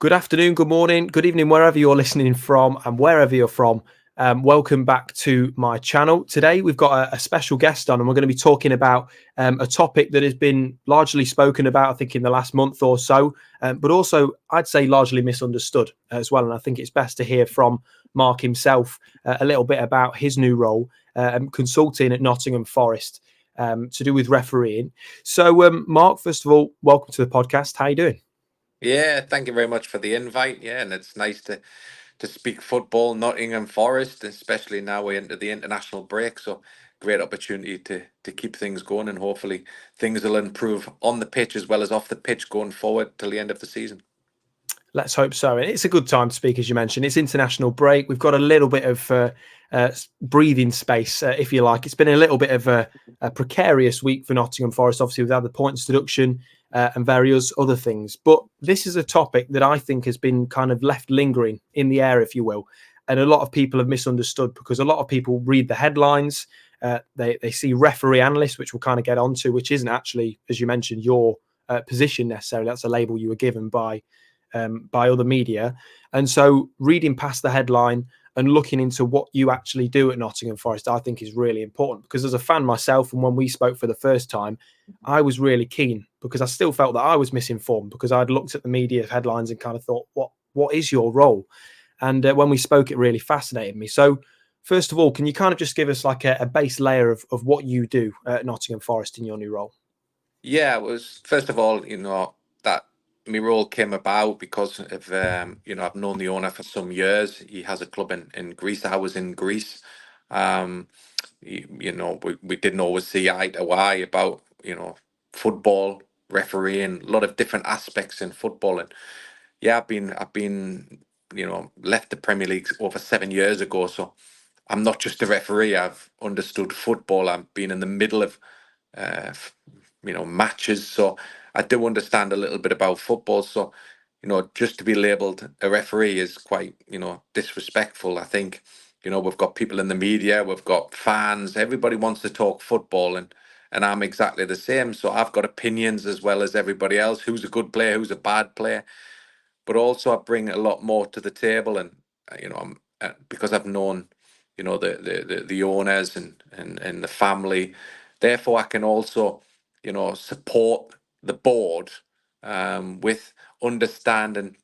Good afternoon, good morning, good evening, wherever you're listening from and wherever you're from. Welcome back to my channel. Today, we've got a special guest on, and we're going to be talking about a topic that has been largely spoken about, I think, in the last month or so, but also, I'd say, largely misunderstood as well. And I think it's best to hear from Mark himself a little bit about his new role, consulting at Nottingham Forest to do with refereeing. So, Mark, first of all, welcome to the podcast. How are you doing? Yeah, thank you very much for the invite. Yeah, and it's nice to speak football, Nottingham Forest, especially now we're into the international break. So great opportunity to keep things going, and hopefully things will improve on the pitch as well as off the pitch going forward till the end of the season. Let's hope so. And it's a good time to speak, as you mentioned. It's international break. We've got a little bit of breathing space, if you like. It's been a little bit of a precarious week for Nottingham Forest. Obviously, we've had the points deduction and various other things. But this is a topic that I think has been kind of left lingering in the air, if you will. And a lot of people have misunderstood because a lot of people read the headlines. They see referee analyst, which we'll kind of get onto, which isn't actually, as you mentioned, your position necessarily. That's a label you were given by other media. And so reading past the headline and looking into what you actually do at Nottingham Forest, I think is really important, because as a fan myself, and when we spoke for the first time, I was really keen because I still felt that I was misinformed because I'd looked at the media headlines and kind of thought, what is your role? And when we spoke, it really fascinated me. So first of all, can you kind of just give us like a base layer of what you do at Nottingham Forest in your new role? Yeah, it was first of all, that my role came about because of I've known the owner for some years. He has a club in Greece. I was in Greece. Um, we didn't always see eye to eye about football, refereeing, a lot of different aspects in football. And yeah, I've been left the Premier League over 7 years ago, so I'm not just a referee. I've understood football. I've been in the middle of uh, f- matches, so I do understand a little bit about football. So just to be labelled a referee is quite disrespectful. I think we've got people in the media, we've got fans, everybody wants to talk football, and I'm exactly the same. So I've got opinions as well as everybody else. Who's a good player? Who's a bad player? But also I bring a lot more to the table, and I'm because I've known the owners and the family. Therefore, I can also support the board with understanding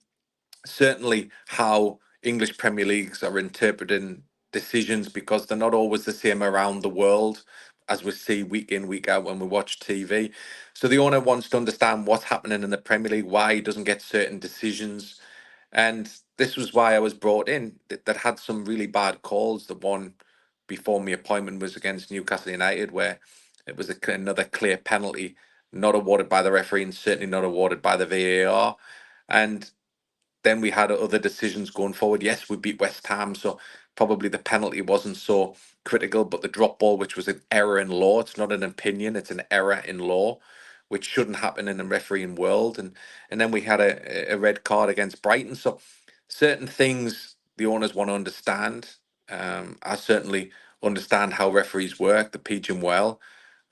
certainly how English Premier Leagues are interpreting decisions, because they're not always the same around the world as we see week in, week out when we watch TV. So the owner wants to understand what's happening in the Premier League, why he doesn't get certain decisions. And this was why I was brought in, that had some really bad calls. The one before my appointment was against Newcastle United, where it was another clear penalty, not awarded by the referee and certainly not awarded by the VAR. And then we had other decisions going forward. Yes, we beat West Ham, so probably the penalty wasn't so critical, but the drop ball, which was an error in law, it's not an opinion, it's an error in law, which shouldn't happen in the refereeing world. And then we had a red card against Brighton. So certain things the owners want to understand. I certainly understand how referees work, the pigeon well.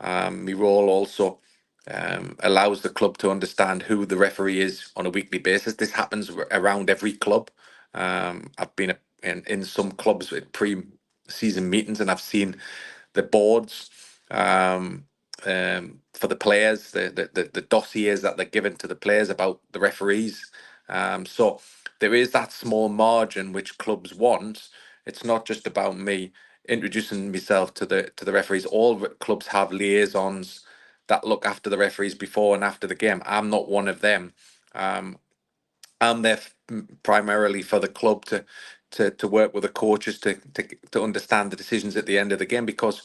My role also allows the club to understand who the referee is on a weekly basis. This happens around every club. I've been in some clubs with pre-season meetings, and I've seen the boards for the players, the dossiers that they're given to the players about the referees. So there is that small margin which clubs want. It's not just about me introducing myself to the referees. All clubs have liaisons that look after the referees before and after the game. I'm not one of them. Um, I'm there primarily for the club to work with the coaches to understand the decisions at the end of the game, because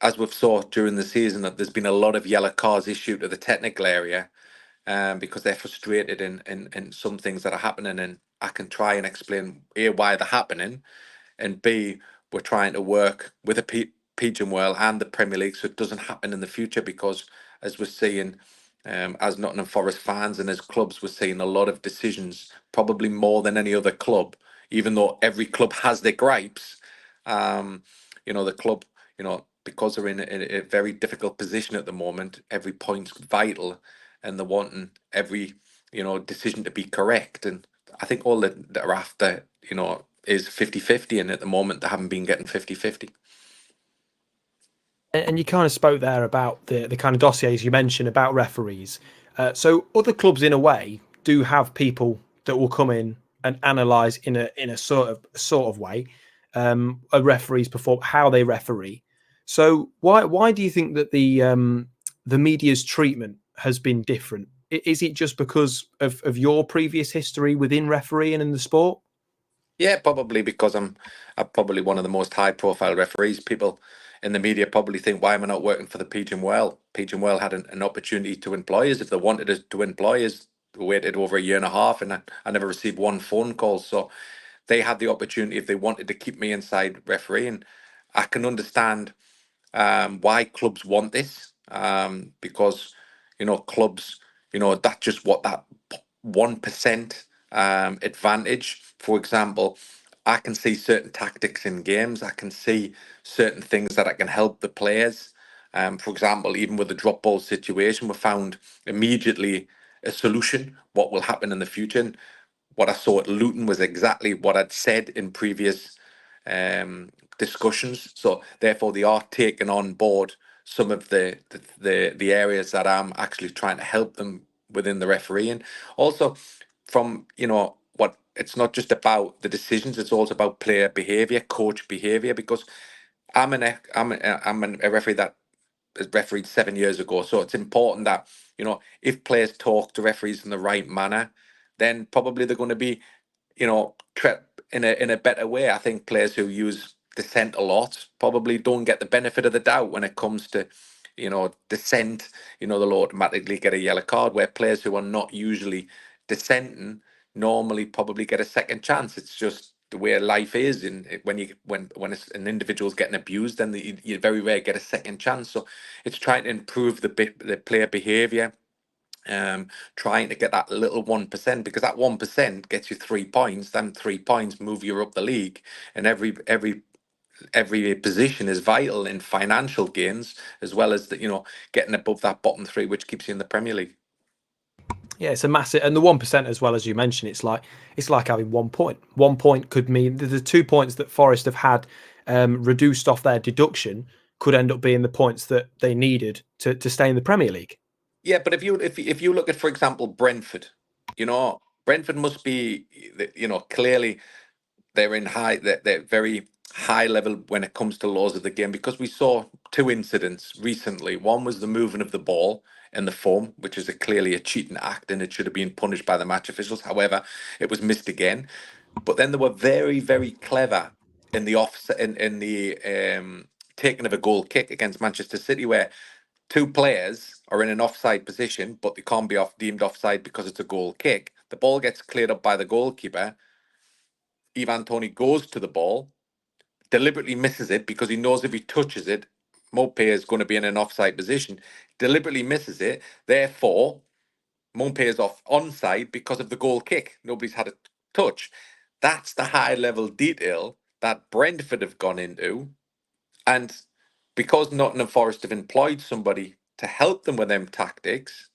as we've saw during the season, that there's been a lot of yellow cards issued to the technical area, because they're frustrated in some things that are happening, and I can try and explain A, why they're happening, and B, we're trying to work with a pigeon well and the Premier League so it doesn't happen in the future. Because as we're seeing, as Nottingham Forest fans and as clubs, we're seeing a lot of decisions, probably more than any other club, even though every club has their gripes. The club, because they're in a very difficult position at the moment, every point's vital, and they're wanting every decision to be correct. And I think all that are after, is 50-50, and at the moment they haven't been getting 50-50. And you kind of spoke there about the kind of dossiers you mentioned about referees. So other clubs, in a way, do have people that will come in and analyse in a sort of way a referee's perform how they referee. So why do you think that the media's treatment has been different? Is it just because of your previous history within refereeing in the sport? Yeah, probably because I'm probably one of the most high profile referees. People in the media probably think, why am I not working for the Pigeon Well? Pigeon Well had an opportunity to employ us if they wanted us to employ us. We waited over a year and a half, and I never received one phone call. So they had the opportunity if they wanted to keep me inside refereeing. I can understand why clubs want this, because clubs, that's just what that 1% advantage. For example, I can see certain tactics in games. I can see certain things that I can help the players. For example, even with the drop ball situation, we found immediately a solution. What will happen in the future? And what I saw at Luton was exactly what I'd said in previous um, discussions. So therefore, they are taking on board some of the areas that I'm actually trying to help them within the refereeing. Also, from what it's not just about the decisions; it's also about player behaviour, coach behaviour. Because I'm a referee that has refereed 7 years ago, so it's important that if players talk to referees in the right manner, then probably they're going to be in a better way. I think players who use dissent a lot probably don't get the benefit of the doubt when it comes to, dissent. They'll automatically get a yellow card. Where players who are not usually dissenting normally probably get a second chance. It's just the way life is. And when an individual's getting abused, then you very rarely get a second chance. So it's trying to improve the player behaviour, trying to get that little 1%, because that 1% gets you 3 points. Then 3 points move you up the league, and every position is vital in financial gains, as well as getting above that bottom three, which keeps you in the Premier League. Yeah, it's a massive, and the 1%, as well as you mentioned, it's like having 1 point. 1 point could mean the 2 points that Forest have had reduced off their deduction could end up being the points that they needed to stay in the Premier League. Yeah, but if you look at, for example, Brentford, Brentford must be, clearly they're very high level when it comes to laws of the game, because we saw two incidents recently. One was the moving of the ball in the foam, which is clearly a cheating act, and it should have been punished by the match officials. However, it was missed again. But then they were very, very clever in the taking of a goal kick against Manchester City, where two players are in an offside position, but they can't be deemed offside because it's a goal kick. The ball gets cleared up by the goalkeeper. Ivan Toney goes to the ball, deliberately misses it because he knows if he touches it, Mope is going to be in an offside position. Deliberately misses it. Therefore, Mope is off onside because of the goal kick. Nobody's had a touch. That's the high level detail that Brentford have gone into. And because Nottingham Forest have employed somebody to help them with them tactics,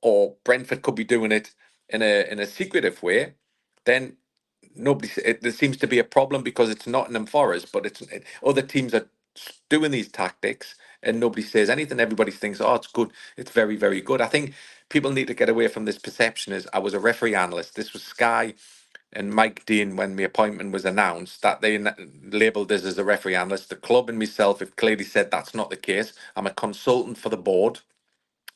or Brentford could be doing it in a secretive way, then there seems to be a problem, because it's Nottingham Forest, but other teams are doing these tactics and nobody says anything. Everybody thinks, oh, it's good, it's very, very good. I think people need to get away from this perception. As I was a referee analyst, this was Sky and Mike Dean, when my appointment was announced, that they labelled this as a referee analyst. The club and myself have clearly said that's not the case. I'm a consultant for the board,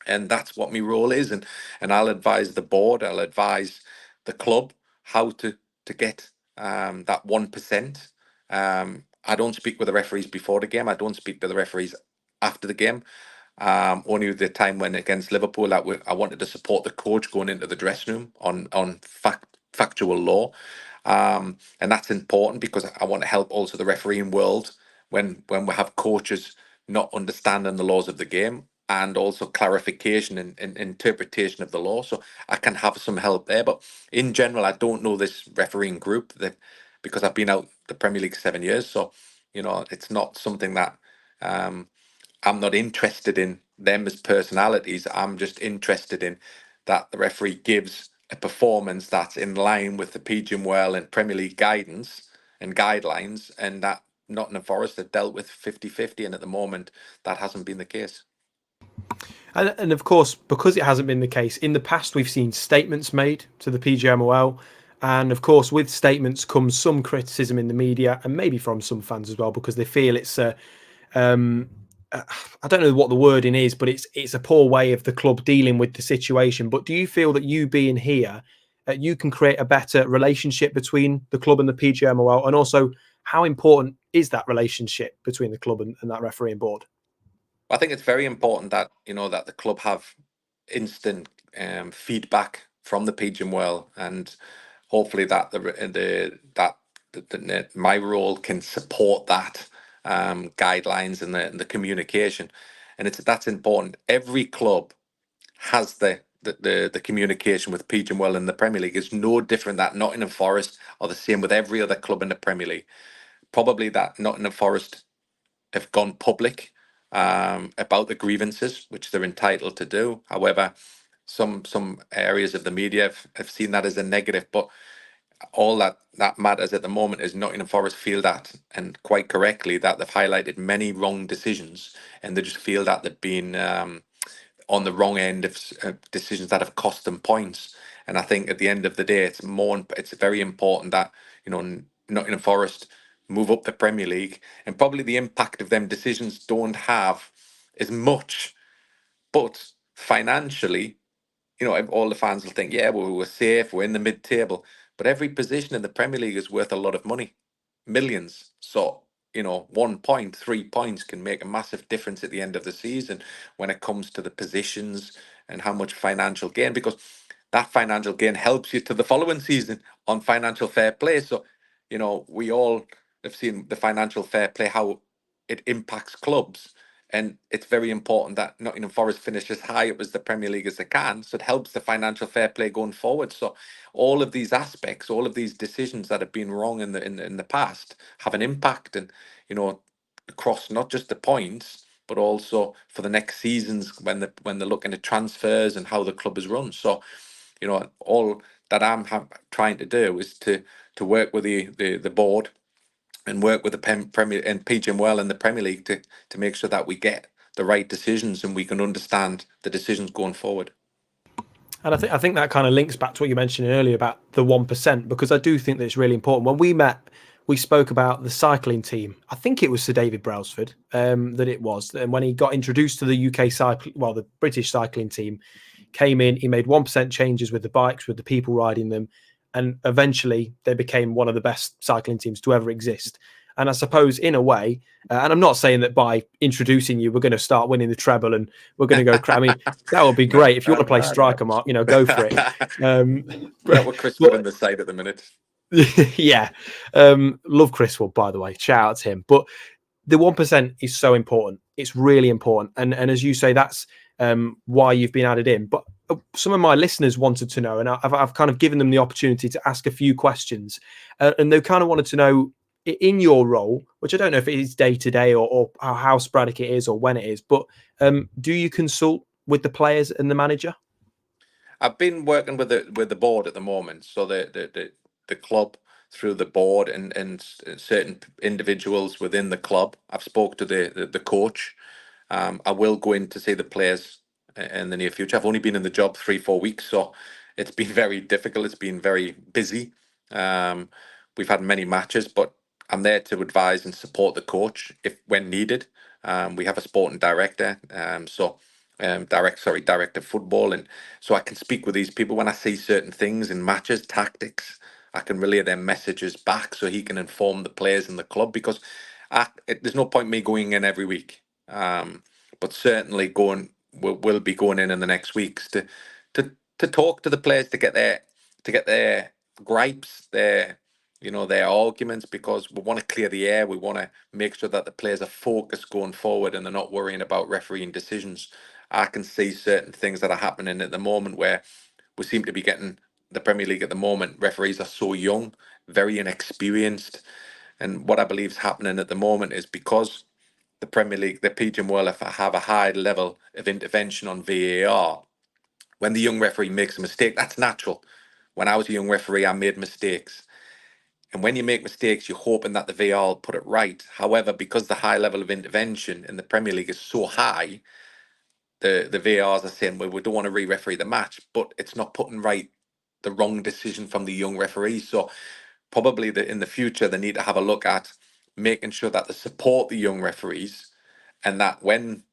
and that's what my role is. And I'll advise the board, I'll advise the club how to get that 1%. I don't speak with the referees before the game. I don't speak to the referees after the game. Only the time when against Liverpool, I wanted to support the coach going into the dressing room on factual law, and that's important because I want to help also the refereeing world when we have coaches not understanding the laws of the game, and also clarification and interpretation of the law. So I can have some help there. But in general, I don't know this refereeing group, because I've been out the Premier League 7 years. So it's not something that I'm not interested in them as personalities. I'm just interested in that the referee gives a performance that's in line with the PGM Well and Premier League guidance and guidelines, and that Nottingham Forest have dealt with 50-50, and at the moment that hasn't been the case. And of course, because it hasn't been the case, in the past we've seen statements made to the PGMOL. And of course, with statements comes some criticism in the media and maybe from some fans as well, because they feel it's I don't know what the wording is, but it's a poor way of the club dealing with the situation. But do you feel that you being here, you can create a better relationship between the club and the PGMOL? And also, how important is that relationship between the club and that refereeing board? I think it's very important that that the club have instant feedback from the PGM Well, and hopefully that my role can support that guidelines and the communication, and that's important. Every club has the communication with PGM Well in the Premier League. It's no different. That Nottingham Forest are the same with every other club in the Premier League. Probably that Nottingham Forest have gone public about the grievances, which they're entitled to do. However, some areas of the media have seen that as a negative, but all that matters at the moment is Nottingham Forest feel that, and quite correctly, that they've highlighted many wrong decisions, and they just feel that they've been on the wrong end of decisions that have cost them points. And I think at the end of the day, it's very important that Nottingham Forest move up the Premier League, and probably the impact of them decisions don't have as much, but financially, all the fans will think, yeah, well, we're safe, we're in the mid-table, but every position in the Premier League is worth a lot of money, millions. So, 1 point, 3 points can make a massive difference at the end of the season when it comes to the positions and how much financial gain, because that financial gain helps you to the following season on financial fair play. So, we all have seen the financial fair play, how it impacts clubs. And it's very important that Nottingham Forest finish as high up as the Premier League as they can. So it helps the financial fair play going forward. So all of these aspects, all of these decisions that have been wrong in the past have an impact, and across not just the points, but also for the next seasons when they're looking at transfers and how the club is run. So all that I'm trying to do is to work with the board and work with the Premier and PGM Well and the Premier League to make sure that we get the right decisions and we can understand the decisions going forward. And I think that kind of links back to what you mentioned earlier about the 1%, because I do think that it's really important. When we met, we spoke about the cycling team. I think it was Sir David Brailsford that it was. And when he got introduced to the UK the British cycling team, came in, he made 1% changes with the bikes, with the people riding them. And eventually they became one of the best cycling teams to ever exist. And I suppose in a way, and I'm not saying that by introducing you, we're going to start winning the treble and we're going to go. I mean, that would be No, great. If you want to play no, no. got Mark, go for it. Not with Chris Wood on the side at the minute. Yeah, love Chris Wood, by the way. Shout out to him. But the 1% is so important. It's really important, and as you say, that's why you've been added in. But some of my listeners wanted to know, and I've kind of given them the opportunity to ask a few questions, and they kind of wanted to know, in your role, which I don't know if it is day to day or how sporadic it is or when it is, but do you consult with the players and the manager? I've been working with the board at the moment, so the club through the board and certain individuals within the club. I've spoke to the coach. I will go in to see the players in the near future. I've only been in the job 3-4 weeks, so it's been very difficult. It's been very busy. Um, we've had many matches, but I'm there to advise and support the coach if when needed. We have a sporting director, director of football, and so I can speak with these people when I see certain things in matches, tactics. I can relay their messages back so he can inform the players in the club, because there's no point me going in every week. But certainly will be going in the next weeks to talk to the players, to get their gripes, their arguments, because we want to clear the air. We want to make sure that the players are focused going forward and they're not worrying about refereeing decisions. I can see certain things that are happening at the moment where we seem to be getting the Premier League at the moment. Referees are so young, very inexperienced, and what I believe is happening at the moment is because the Premier League, the PGM World have a high level of intervention on VAR. when the young referee makes a mistake, that's natural. When I was a young referee, I made mistakes. And when you make mistakes, you're hoping that the VAR will put it right. However, because the high level of intervention in the Premier League is so high, the VARs are saying, well, we don't want to re-referee the match, but it's not putting right the wrong decision from the young referees. So probably in the future, they need to have a look at making sure that they support the young referees, and that when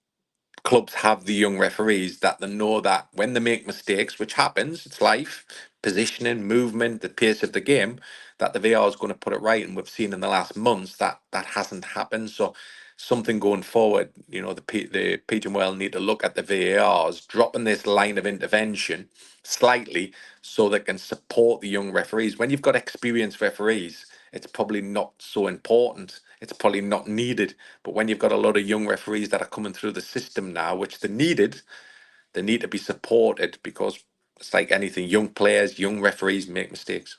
clubs have the young referees, that they know that when they make mistakes, which happens, it's life, positioning, movement, the pace of the game, that the VAR is going to put it right. And we've seen in the last months that that hasn't happened. So something going forward, the PG and Well need to look at the VARs, dropping this line of intervention slightly so they can support the young referees. When you've got experienced referees, it's probably not so important. It's probably not needed. But when you've got a lot of young referees that are coming through the system now, which they needed, they need to be supported, because it's like anything, young players, young referees make mistakes.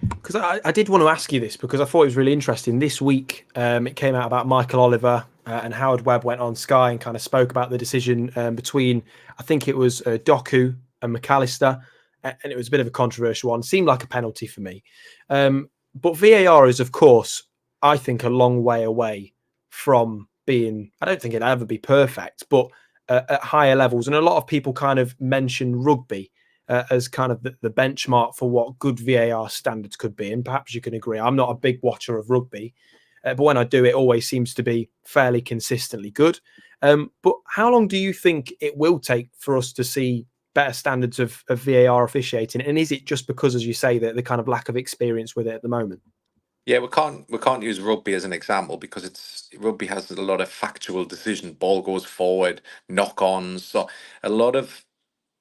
Because I did want to ask you this because I thought it was really interesting. This week, it came out about Michael Oliver and Howard Webb went on Sky and kind of spoke about the decision between, I think it was Doku and McAllister, and it was a bit of a controversial one. Seemed like a penalty for me. But VAR is, of course, I think, a long way away from being, I don't think it'll ever be perfect, but at higher levels. And a lot of people kind of mention rugby as kind of the benchmark for what good VAR standards could be. And perhaps you can agree. I'm not a big watcher of rugby, but when I do, it always seems to be fairly consistently good. But how long do you think it will take for us to see better standards of VAR officiating? And is it just because, as you say, that the kind of lack of experience with it at the moment? Yeah, we can't use rugby as an example because rugby has a lot of factual decision. Ball goes forward, knock-ons. So a lot of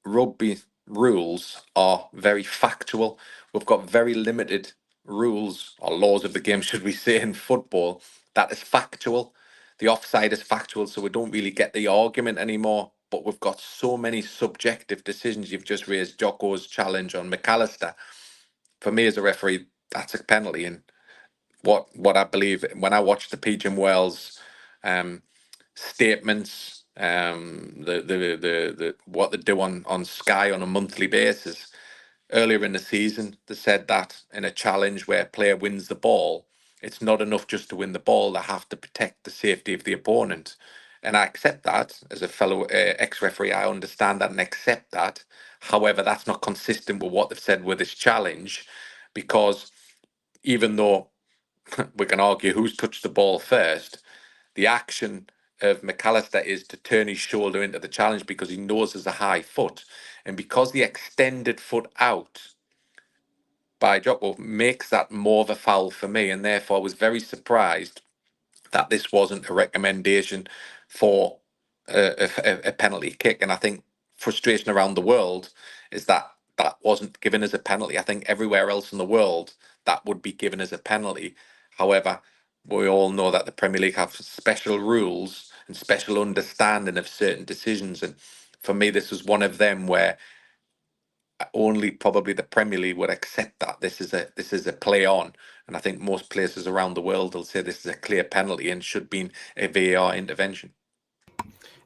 rugby rules are very factual. We've got very limited rules or laws of the game, should we say, in football that is factual. The offside is factual, so we don't really get the argument anymore. But we've got so many subjective decisions. You've just raised Jocko's challenge on McAllister. For me as a referee, that's a penalty. And what I believe when I watch the PG and Wells statements, the what they do on Sky on a monthly basis. Earlier in the season, they said that in a challenge where a player wins the ball, it's not enough just to win the ball. They have to protect the safety of the opponent. And I accept that as a fellow ex-referee. I understand that and accept that. However, that's not consistent with what they've said with this challenge, because even though we can argue who's touched the ball first, the action of McAllister is to turn his shoulder into the challenge because he knows there's a high foot. And because the extended foot out by Jocko makes that more of a foul for me. And therefore, I was very surprised that this wasn't a recommendation for a penalty kick. And I think frustration around the world is that that wasn't given as a penalty. I think everywhere else in the world that would be given as a penalty. However, we all know that the Premier League have special rules and special understanding of certain decisions. And for me, this was one of them where only probably the Premier League would accept that this is a play on. And I think most places around the world will say this is a clear penalty and should be a VAR intervention.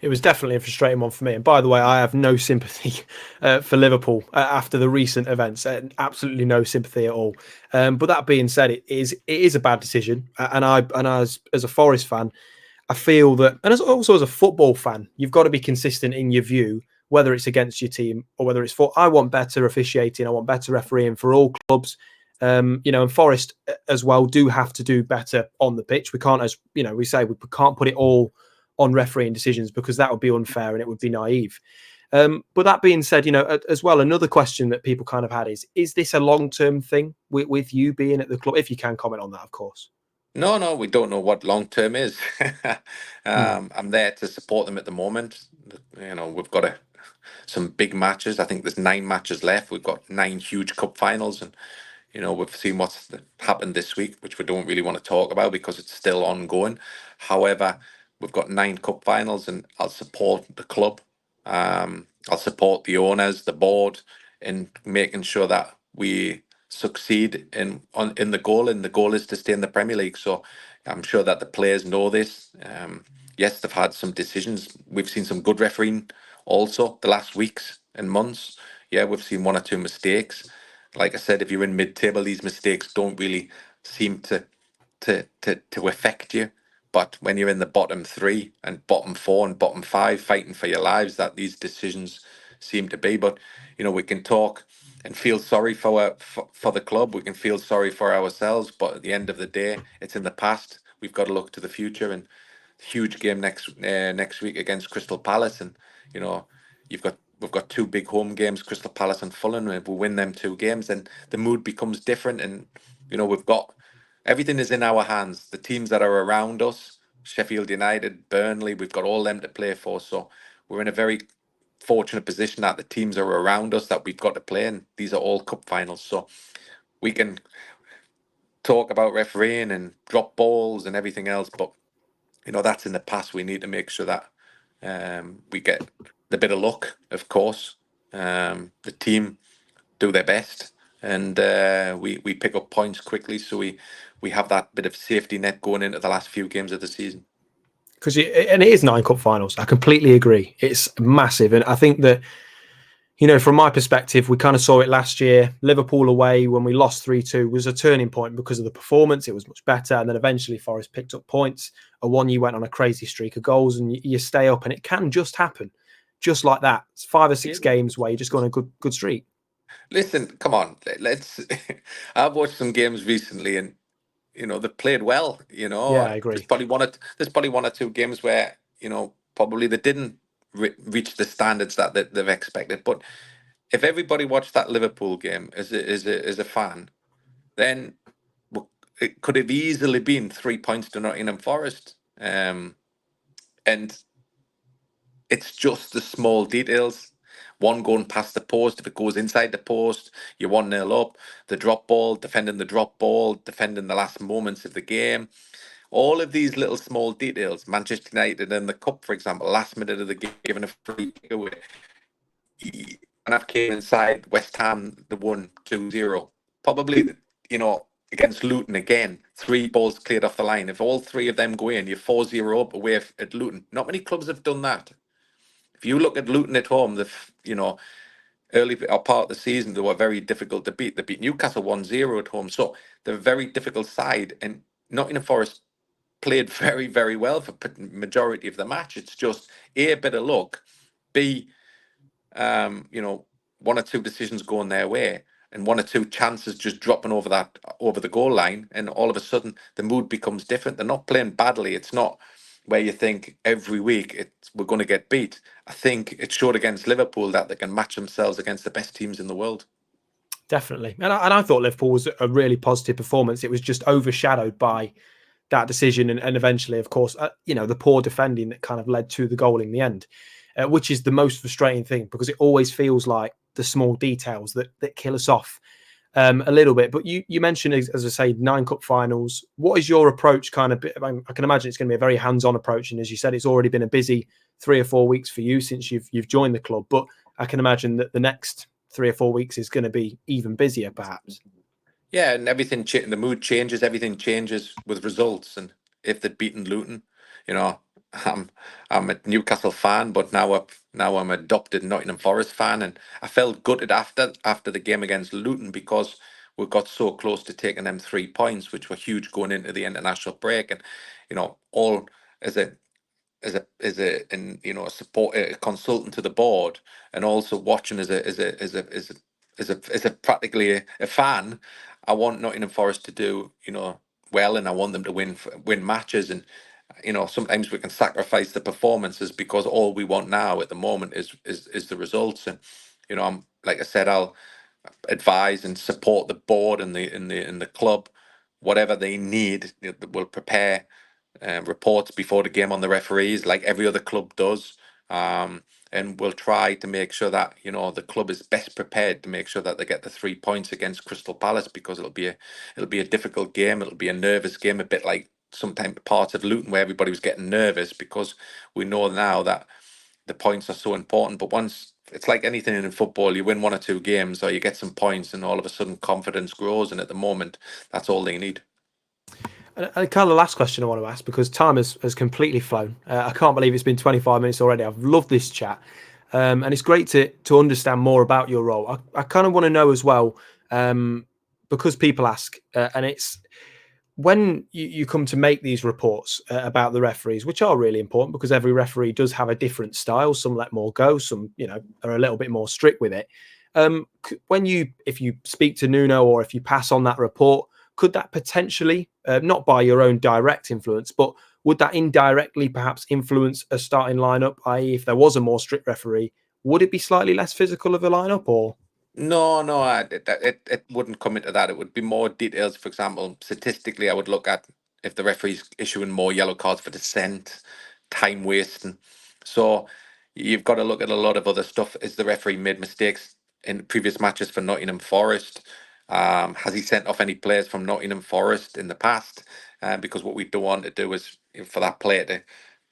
It was definitely a frustrating one for me. And by the way, I have no sympathy for Liverpool after the recent events. Absolutely no sympathy at all. But that being said, it is a bad decision. And as a Forest fan, I feel that, and also as a football fan, you've got to be consistent in your view, whether it's against your team or whether it's for. I want better officiating. I want better refereeing for all clubs. And Forest as well do have to do better on the pitch. We can't, as we say, we can't put it all on refereeing decisions because that would be unfair and it would be naive. But that being said, as well, another question that people kind of had is this a long-term thing with you being at the club? If you can comment on that, of course. No, we don't know what long term is. Mm. I'm there to support them at the moment. We've got some big matches. I think there's 9 matches left. We've got 9 huge cup finals, and we've seen what's happened this week, which we don't really want to talk about because it's still ongoing. However, we've got 9 cup finals, and I'll support the club. I'll support the owners, the board, in making sure that we succeed in the goal, and the goal is to stay in the Premier League. So I'm sure that the players know this. Yes, they've had some decisions. We've seen some good refereeing Also, the last weeks and months, yeah, we've seen one or two mistakes. Like I said, if you're in mid-table, these mistakes don't really seem to affect you. But when you're in the bottom three and bottom four and bottom five, fighting for your lives, that these decisions seem to be. But we can talk and feel sorry for the club. We can feel sorry for ourselves. But at the end of the day, it's in the past. We've got to look to the future. And huge game next week against Crystal Palace, and you know we've got two big home games, Crystal Palace and Fulham. And if we win them two games, then the mood becomes different. And we've got everything is in our hands. The teams that are around us, Sheffield United, Burnley, we've got all them to play for. So we're in a very fortunate position that the teams are around us that we've got to play, and these are all cup finals. So we can talk about refereeing and drop balls and everything else, but that's in the past. We need to make sure that we get the bit of luck, of course. The team do their best, and we pick up points quickly, so we have that bit of safety net going into the last few games of the season. Because and it is 9 cup finals. I completely agree. It's massive, and I think that from my perspective, we kind of saw it last year. Liverpool away when we lost 3-2 was a turning point because of the performance. It was much better. And then eventually Forest picked up points. You went on a crazy streak of goals and you stay up, and it can just happen just like that. It's 5 or 6 games where you just go on a good streak. Listen, come on. Let's. I've watched some games recently, and they played well. Yeah, I agree. There's probably one or two games where probably they didn't reach the standards that they've expected. But if everybody watched that Liverpool game as a fan, then it could have easily been 3 points to Nottingham Forest. And it's just the small details. One going past the post, if it goes inside the post, you're 1-0 up. The drop ball, defending the drop ball, defending the last moments of the game. All of these little small details. Manchester United in the cup, for example, last minute of the game, given a free kick away. And I've came inside West Ham, the 1-2-0. Probably, against Luton again, 3 balls cleared off the line. If all 3 of them go in, you're 4-0 up away at Luton. Not many clubs have done that. If you look at Luton at home, early or part of the season, they were very difficult to beat. They beat Newcastle 1-0 at home. So they're a very difficult side. And Nottingham Forest played very, very well for majority of the match. It's just A, bit of luck, B, 1 or 2 decisions going their way, and 1 or 2 chances just dropping over the goal line, and all of a sudden the mood becomes different. They're not playing badly. It's not where you think every week we're going to get beat. I think it showed against Liverpool that they can match themselves against the best teams in the world. Definitely. And I thought Liverpool was a really positive performance. It was just overshadowed by that decision. And eventually, of course, the poor defending that kind of led to the goal in the end, which is the most frustrating thing, because it always feels like the small details that kill us off a little bit. But you mentioned, as I say, 9 cup finals. What is your approach kind of? I can imagine it's going to be a very hands-on approach. And as you said, it's already been a busy 3 or 4 weeks for you since you've joined the club. But I can imagine that the next 3 or 4 weeks is going to be even busier, perhaps. Yeah, and everything, the mood changes, everything changes with results. And if they'd beaten Luton, I'm a Newcastle fan, but now I'm adopted Nottingham Forest fan, and I felt gutted after the game against Luton because we got so close to taking them 3 points, which were huge going into the international break. And all as a support, a consultant to the board, and also watching as a practically a fan. I want Nottingham Forest to do well, and I want them to win matches. And sometimes we can sacrifice the performances because all we want now at the moment is the results. And I'm, like I said, I'll advise and support the board and the club, whatever they need. We'll prepare reports before the game on the referees, like every other club does. And we'll try to make sure that the club is best prepared to make sure that they get the 3 points against Crystal Palace, because it'll be a difficult game. It'll be a nervous game, a bit like sometimes parts of Luton where everybody was getting nervous, because we know now that the points are so important. But once, it's like anything in football, you win 1 or 2 games or you get some points, and all of a sudden confidence grows. And at the moment, that's all they need. And kind of the last question I want to ask, because time has completely flown. I can't believe it's been 25 minutes already. I've loved this chat. And it's great to understand more about your role. I kind of want to know as well, because people ask, and it's when you come to make these reports about the referees, which are really important because every referee does have a different style. Some let more go, some are a little bit more strict with it. If you speak to Nuno or if you pass on that report, could that potentially, not by your own direct influence, but would that indirectly perhaps influence a starting lineup? I.e., if there was a more strict referee, would it be slightly less physical of a lineup, or? No, no, it wouldn't come into that. It would be more details. For example, statistically, I would look at if the referee's issuing more yellow cards for dissent, time wasting. So you've got to look at a lot of other stuff. Is the referee made mistakes in previous matches for Nottingham Forest? Has he sent off any players from Nottingham Forest in the past? Because what we don't want to do is for that player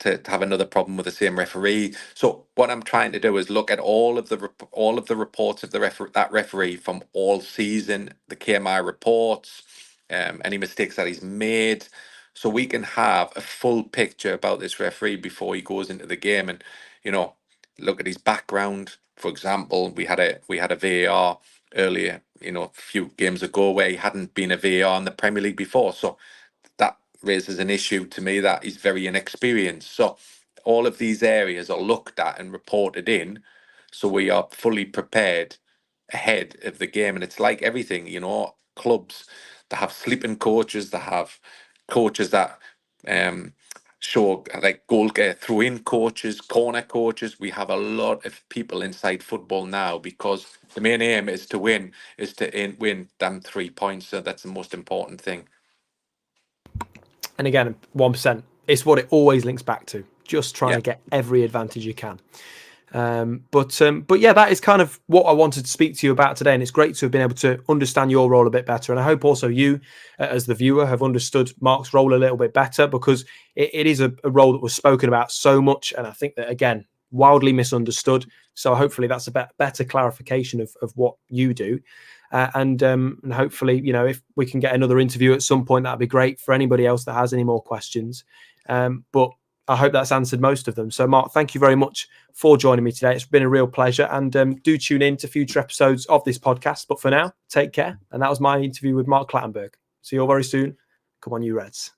to have another problem with the same referee. So what I'm trying to do is look at all of the reports of that referee from all season, the KMI reports, any mistakes that he's made, so we can have a full picture about this referee before he goes into the game, and you know, look at his background. For example, we had a VAR earlier, a few games ago where he hadn't been a VAR in the Premier League before, so that raises an issue to me that he's very inexperienced. So all of these areas are looked at and reported in, so we are fully prepared ahead of the game. And it's like everything, clubs that have sleeping coaches, that have coaches that show like goal throw-in coaches, corner coaches. We have a lot of people inside football now because the main aim is to win, win them 3 points. So that's the most important thing. And again, 1%. It's what it always links back to. Just trying Yeah. to get every advantage you can. But yeah, that is kind of what I wanted to speak to you about today, and it's great to have been able to understand your role a bit better. And I hope also you, as the viewer, have understood Mark's role a little bit better, because it is a role that was spoken about so much, and I think that again, wildly misunderstood. So hopefully that's a better clarification of what you do. And hopefully, if we can get another interview at some point, that'd be great for anybody else that has any more questions. But I hope that's answered most of them. So, Mark, thank you very much for joining me today. It's been a real pleasure. And do tune in to future episodes of this podcast. But for now, take care. And that was my interview with Mark Clattenburg. See you all very soon. Come on, you Reds.